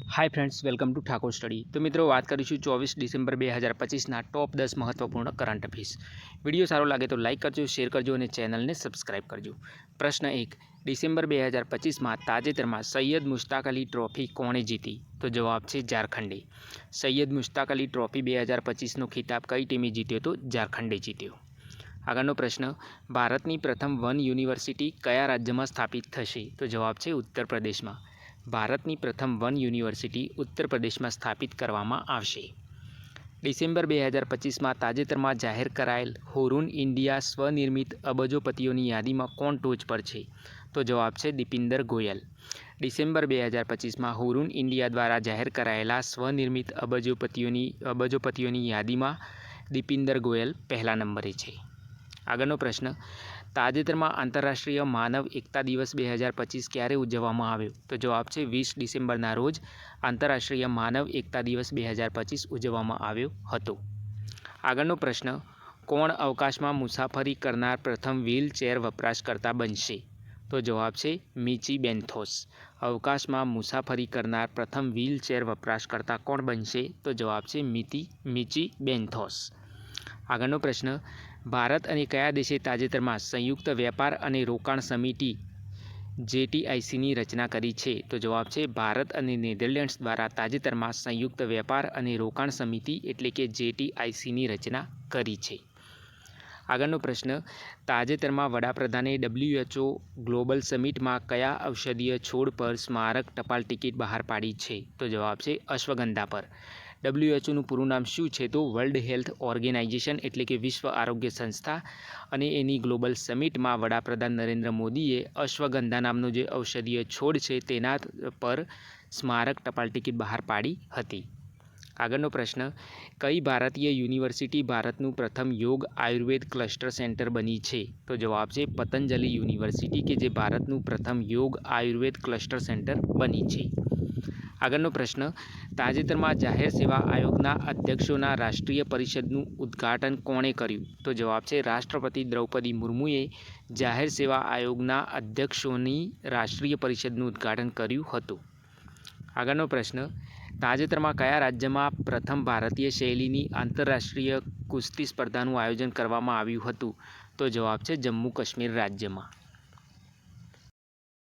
Hi friends, welcome to Thakur study. तो मित्रों, बात करीशुं 24 डिसेम्बर 2025 टॉप 10 महत्वपूर्ण करंट अफेर्स। विडियो सारो लगे तो लाइक करजो, शेर करजो और चेनल ने सब्सक्राइब करजो। प्रश्न 1, डिसेम्बर 2025 में ताजेतर में सैयद मुश्ताक अली ट्रॉफी कोणे जीती? तो जवाब है झारखंडे। सैयद मुश्ताक अली ट्रॉफी 2025 खिताब कई टीमे जीत्यो? तो झारखंडे जीत्यो। आगळनो प्रश्न, भारतनी प्रथम वन यूनिवर्सिटी कया राज्य में स्थापित थशे? तो जवाब है उत्तर प्रदेश में। भारतनी प्रथम वन यूनिवर्सिटी उत्तर प्रदेश में स्थापित करवामां आवशे। डिसेम्बर 2025 में ताजेतर में जाहिर करायेल हुरुन इंडिया स्वनिर्मित अबजोपतिओनी यादी में कोण टोच पर है? तो जवाब है दीपिंदर गोयल। डिसेम्बर 2025 में हुरुन इंडिया द्वारा जाहिर करायेला स्वनिर्मित अबजोपतिओनी यादी में दीपिंदर गोयल पहला नंबरे है। आगळनो प्रश्न, ताजेतर में आंतरराष्ट्रीय मानव एकता दिवस 2025 क्यारे उजववामां आव्यो? तो जवाब है 20 डिसेम्बरना रोज आंतरराष्ट्रीय मानव एकता दिवस 2025 उजववामां आव्यो हतो। आगळनो प्रश्न, कोण अवकाश में मुसाफरी करनार प्रथम व्हीलचेर वपराशकर्ता बनशे? तो जवाब है मिची बेंथोस। अवकाश में मुसाफरी करनार प्रथम व्हीलचेर वपराशकर्ता कोण बनशे? तो जवाब है मिची बेंथोस। आगळनो प्रश्न, भारत और कया देशे ताजेतर में संयुक्त व्यापार और रोकाण समिति JTIC की रचना करी है? तो जवाब है भारत और नीदरलैंड्स द्वारा ताजेतर में संयुक्त व्यापार और रोकाण समिति एटले के JTIC की रचना करी है। आगळनो प्रश्न, ताजेतर में वडाप्रधाने WHO ग्लोबल समिट में कया औषधीय छोड़ पर स्मारक टपाल टिकिट बहार पाड़ी है? तो जवाब है अश्वगंधा पर। WHO पूरुं नाम शुं छे? तो वर्ल्ड हेल्थ ऑर्गेनाइजेशन एटले के विश्व आरोग्य संस्था अने एनी ग्लोबल समिट में वडाप्रधान नरेन्द्र मोदीए अश्वगंधा नामनो जे औषधीय छोड़ है तेना पर स्मारक टपाल टिकिट बहार पाड़ी हती। आगळनो प्रश्न, कई भारतीय यूनिवर्सिटी भारतનું प्रथम योग आयुर्वेद क्लस्टर सेंटर बनी है? तो जवाब है पतंजलि यूनिवर्सिटी के जे भारतનું प्रथम योग आयुर्वेद क्लस्टर सेंटर बनी है। आगळनो प्रश्न, ताजेतर में जाहेर सेवा आयोगना अध्यक्षों राष्ट्रीय परिषदનું उद्घाटन कोणे कर्યું? तो जवाब है राष्ट्रपति द्रौपदी मुर्मुए जाहेर सेवा आयोगना अध्यक्षोनी राष्ट्रीय परिषदનું उद्घाटन कर्યું हतुं। आगळनो प्रश्न, ताजेतर में कया राज्य में प्रथम भारतीय शैलीनी आंतरराष्ट्रीय कुस्ती स्पर्धाનું आयोजन करवामां આવ્યું હતું? तो जवाब है जम्मू काश्मीर राज्य में।